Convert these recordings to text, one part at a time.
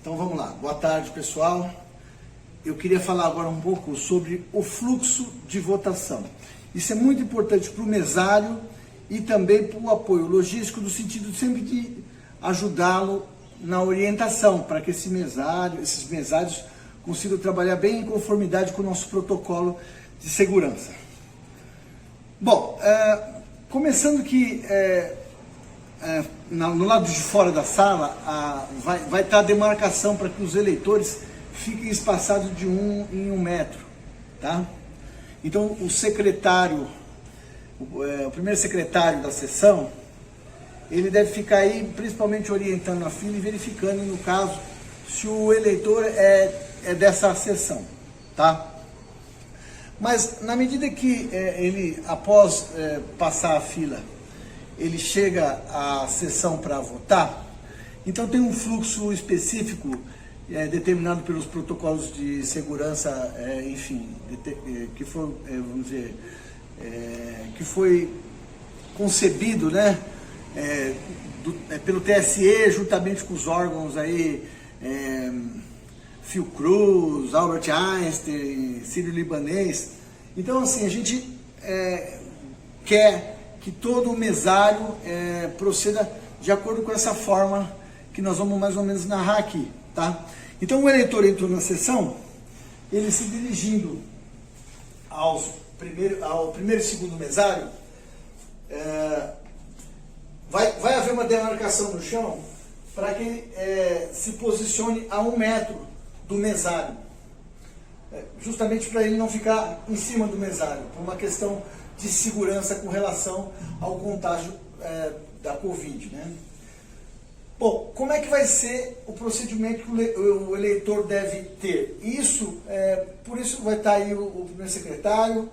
Então vamos lá, boa tarde pessoal. Eu queria falar agora um pouco sobre o fluxo de votação. Isso é muito importante para o mesário e também para o apoio logístico, no sentido sempre de ajudá-lo na orientação, para que esses mesários consigam trabalhar bem em conformidade com o nosso protocolo de segurança. Bom, começando que no lado de fora da sala vai estar a demarcação para que os eleitores fiquem espaçados de 1 em 1 metro, tá? Então o secretário, o primeiro secretário da sessão, ele deve ficar aí principalmente orientando a fila e verificando, no caso, se o eleitor é dessa sessão, tá? Mas na medida que ele, após passar a fila, ele chega à sessão para votar, então tem um fluxo específico determinado pelos protocolos de segurança, enfim, que foi, vamos dizer, que foi concebido, né, pelo TSE, juntamente com os órgãos aí, Fiocruz, Albert Einstein, Sírio-Libanês. Então, assim, a gente quer que todo o mesário proceda de acordo com essa forma que nós vamos mais ou menos narrar aqui, tá? Então, o eleitor entrou na sessão, ele se dirigindo ao primeiro e segundo mesário, vai haver uma demarcação no chão para que ele se posicione a 1 metro do mesário, justamente para ele não ficar em cima do mesário, por uma questão de segurança com relação ao contágio da Covid, né? Bom, como é que vai ser o procedimento que o eleitor deve ter? Por isso vai estar aí o primeiro secretário,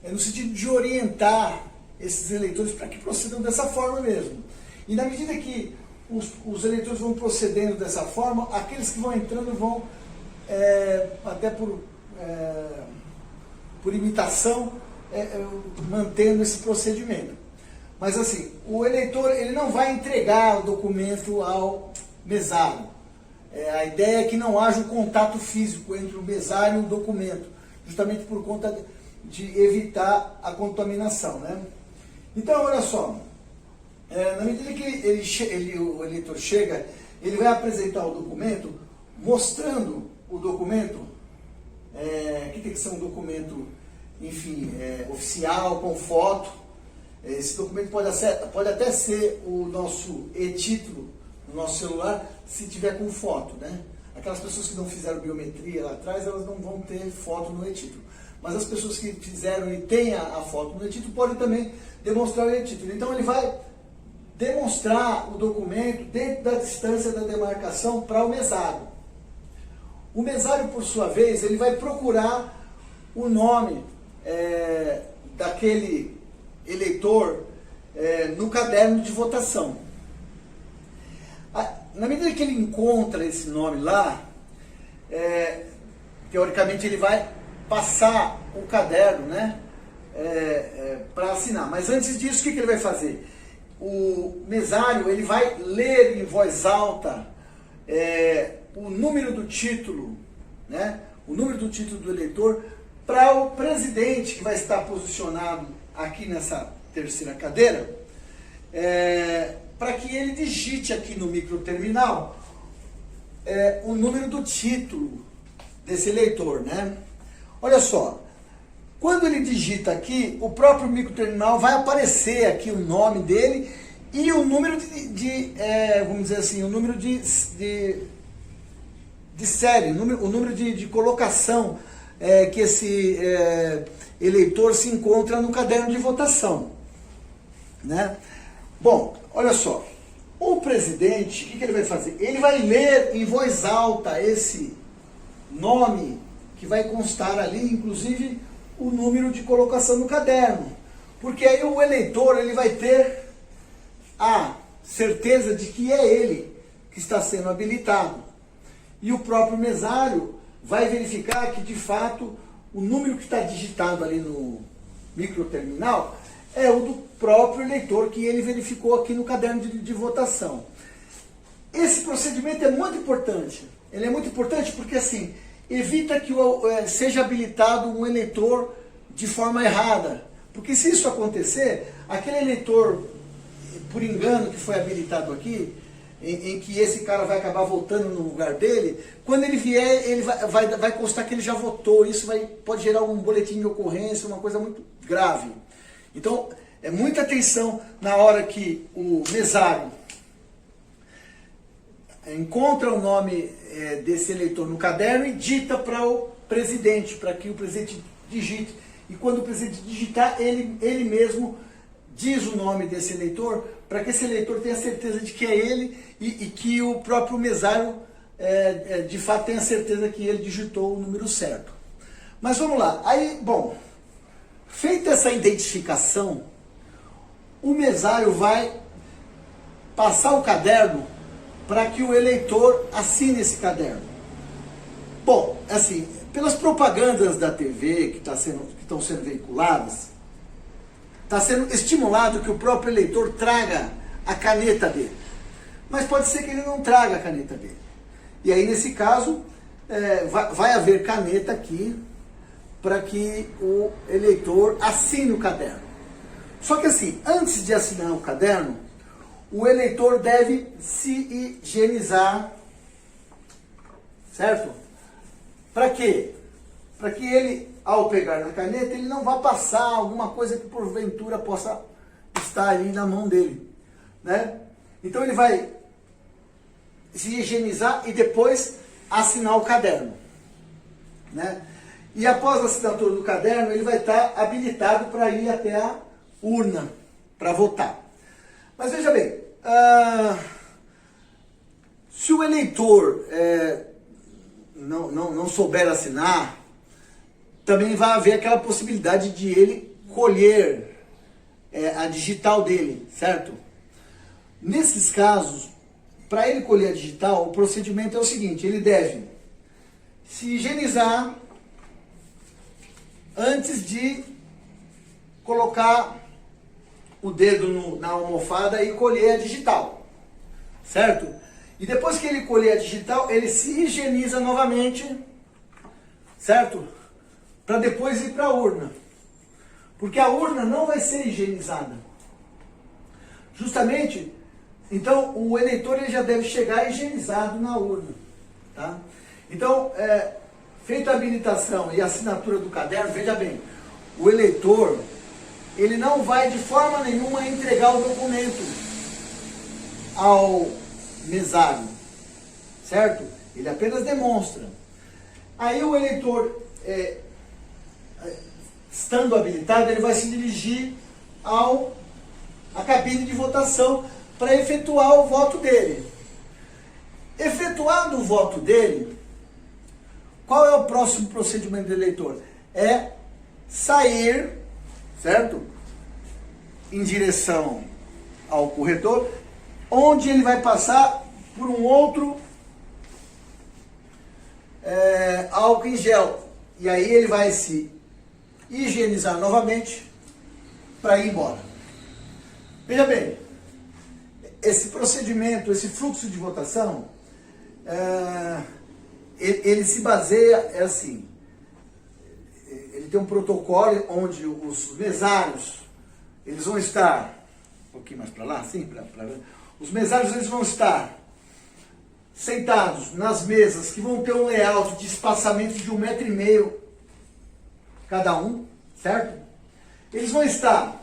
no sentido de orientar esses eleitores para que procedam dessa forma mesmo. E na medida que os eleitores vão procedendo dessa forma, aqueles que vão entrando vão, até por imitação, mantendo esse procedimento. Mas assim, o eleitor ele não vai entregar o documento ao mesário. A ideia é que não haja um contato físico entre o mesário e o documento, justamente por conta de evitar a contaminação, né? Então, olha só, na medida que o eleitor chega, ele vai apresentar o documento, mostrando o documento, que tem que ser um documento, enfim, oficial, com foto. Esse documento pode até ser o nosso e-título no nosso celular, se tiver com foto, né? Aquelas pessoas que não fizeram biometria lá atrás, elas não vão ter foto no e-título. Mas as pessoas que fizeram e têm a foto no e-título podem também demonstrar o e-título. Então ele vai demonstrar o documento dentro da distância da demarcação para o mesário. O mesário, por sua vez, ele vai procurar o nome daquele eleitor no caderno de votação. Na medida que ele encontra esse nome lá, teoricamente ele vai passar o caderno, né, para assinar. Mas antes disso, o que ele vai fazer? O mesário ele vai ler em voz alta o número do título, né, o número do título do eleitor para o presidente que vai estar posicionado aqui nessa terceira cadeira, para que ele digite aqui no microterminal o número do título desse eleitor, né? Olha só, quando ele digita aqui, o próprio microterminal vai aparecer aqui o nome dele e o número vamos dizer assim, o número de série, o número de colocação que esse eleitor se encontra no caderno de votação, né? Bom, olha só, o presidente, o que ele vai fazer? Ele vai ler em voz alta esse nome que vai constar ali, inclusive o número de colocação no caderno, porque aí o eleitor ele vai ter a certeza de que é ele que está sendo habilitado, e o próprio mesário vai verificar que de fato o número que está digitado ali no microterminal é o do próprio eleitor que ele verificou aqui no caderno de votação. Esse procedimento é muito importante. Ele é muito importante porque, assim, evita que seja habilitado um eleitor de forma errada. Porque se isso acontecer, aquele eleitor, por engano, que foi habilitado aqui, em que esse cara vai acabar votando no lugar dele, quando ele vier, ele vai constar que ele já votou. Isso pode gerar um boletim de ocorrência, uma coisa muito grave. Então, muita atenção na hora que o mesário encontra o nome desse eleitor no caderno e dita para o presidente, para que o presidente digite. E quando o presidente digitar, ele mesmo diz o nome desse eleitor, para que esse eleitor tenha certeza de que é ele e que o próprio mesário, de fato, tenha certeza que ele digitou o número certo. Mas vamos lá. Aí, bom, feita essa identificação, o mesário vai passar o caderno para que o eleitor assine esse caderno. Bom, assim, pelas propagandas da TV que estão sendo veiculadas, está sendo estimulado que o próprio eleitor traga a caneta dele. Mas pode ser que ele não traga a caneta dele. E aí, nesse caso, vai haver caneta aqui para que o eleitor assine o caderno. Só que assim, antes de assinar o caderno, o eleitor deve se higienizar, certo? Para quê? Para que ele, ao pegar na caneta, ele não vá passar alguma coisa que porventura possa estar ali na mão dele, né? Então ele vai se higienizar e depois assinar o caderno, né? E após a assinatura do caderno, ele vai estar habilitado para ir até a urna para votar. Mas veja bem, se o eleitor não souber assinar, também vai haver aquela possibilidade de ele colher a digital dele, certo? Nesses casos, para ele colher a digital, o procedimento é o seguinte: ele deve se higienizar antes de colocar o dedo na almofada e colher a digital, certo? E depois que ele colher a digital, ele se higieniza novamente, certo? Para depois ir para a urna. Porque a urna não vai ser higienizada. Justamente, então o eleitor ele já deve chegar higienizado na urna, tá? Então, feita a habilitação e a assinatura do caderno, veja bem, o eleitor ele não vai de forma nenhuma entregar o documento ao mesário, certo? Ele apenas demonstra. Aí o eleitor, estando habilitado, ele vai se dirigir à cabine de votação para efetuar o voto dele. Efetuado o voto dele, qual é o próximo procedimento do eleitor? É sair, certo? Em direção ao corredor, onde ele vai passar por um outro álcool em gel. E aí ele vai se higienizar novamente para ir embora. Veja bem, esse procedimento, esse fluxo de votação, ele se baseia, assim, ele tem um protocolo onde os mesários, eles vão estar, um pouquinho mais para lá, assim, os mesários eles vão estar sentados nas mesas que vão ter um layout de espaçamento de 1,5 m cada um, certo? Eles vão estar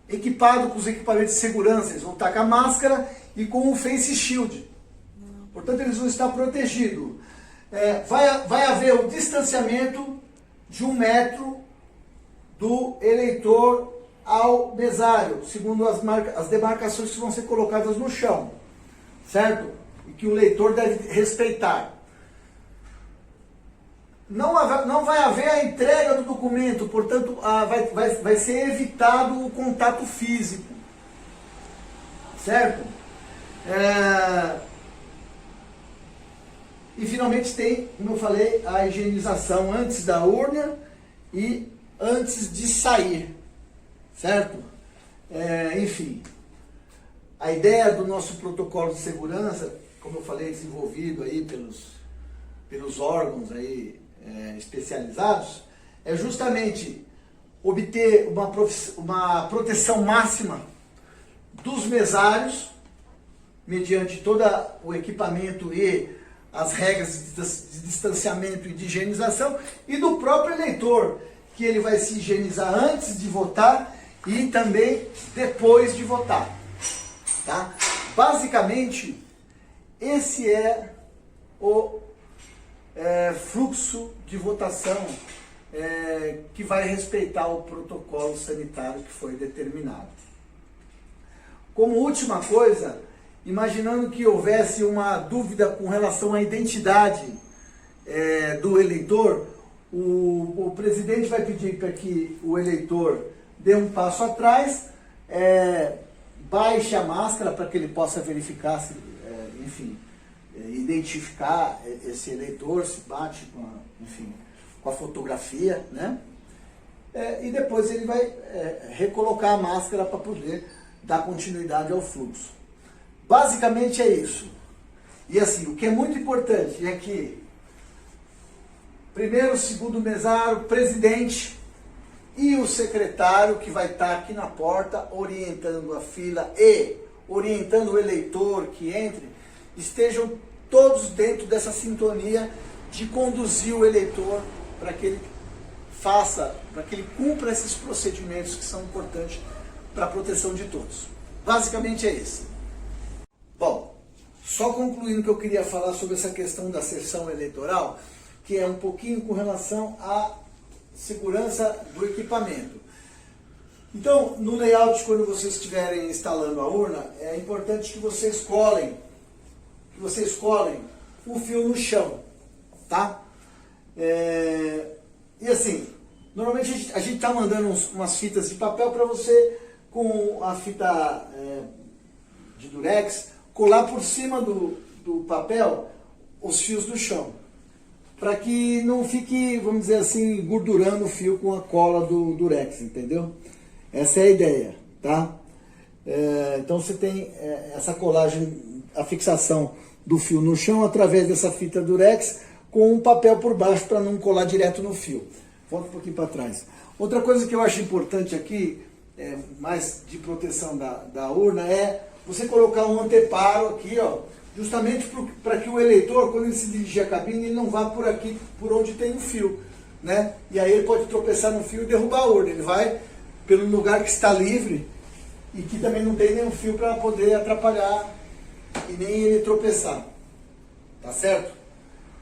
equipados com os equipamentos de segurança, eles vão estar com a máscara e com o face shield. Portanto, eles vão estar protegidos. Vai haver o distanciamento de 1 metro do eleitor ao mesário, segundo as demarcações que vão ser colocadas no chão, certo? E que o eleitor deve respeitar. Não vai haver a entrega do documento, portanto, vai ser evitado o contato físico, certo? E finalmente tem, como eu falei, a higienização antes da urna e antes de sair, certo? Enfim, A ideia do nosso protocolo de segurança, como eu falei, desenvolvido aí pelos órgãos aí, especializados, é justamente obter uma proteção máxima dos mesários, mediante todo o equipamento e as regras de distanciamento e de higienização, e do próprio eleitor, que ele vai se higienizar antes de votar e também depois de votar. Tá? Basicamente, esse é o fluxo de votação que vai respeitar o protocolo sanitário que foi determinado. Como última coisa, imaginando que houvesse uma dúvida com relação à identidade do eleitor, o presidente vai pedir para que o eleitor dê um passo atrás, baixe a máscara para que ele possa verificar, identificar esse eleitor, se bate com a fotografia, né? E depois ele vai recolocar a máscara para poder dar continuidade ao fluxo. Basicamente é isso. E assim, o que é muito importante é que primeiro, segundo mesário, presidente e o secretário que vai estar aqui na porta orientando a fila e orientando o eleitor que entre, estejam todos dentro dessa sintonia de conduzir o eleitor para que ele cumpra esses procedimentos que são importantes para a proteção de todos. Basicamente é isso. Bom, só concluindo que eu queria falar sobre essa questão da sessão eleitoral, que é um pouquinho com relação à segurança do equipamento. Então, no layout, quando vocês estiverem instalando a urna, é importante que vocês colhem o fio no chão, tá? E assim, normalmente a gente está mandando umas fitas de papel para você, com a fita de durex, colar por cima do papel os fios do chão, para que não fique, vamos dizer assim, gordurando o fio com a cola do durex, entendeu? Essa é a ideia, tá? Então você tem essa colagem, a fixação do fio no chão através dessa fita durex com um papel por baixo para não colar direto no fio. Volta um pouquinho para trás. Outra coisa que eu acho importante aqui, mais de proteção da urna, é você colocar um anteparo aqui, ó, justamente para que o eleitor, quando ele se dirigir à cabine, ele não vá por aqui, por onde tem um fio, né? E aí ele pode tropeçar no fio e derrubar a urna. Ele vai pelo lugar que está livre e que também não tem nenhum fio para poder atrapalhar e nem ele tropeçar. Tá certo?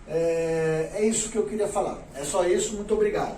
É isso que eu queria falar. É só isso. Muito obrigado.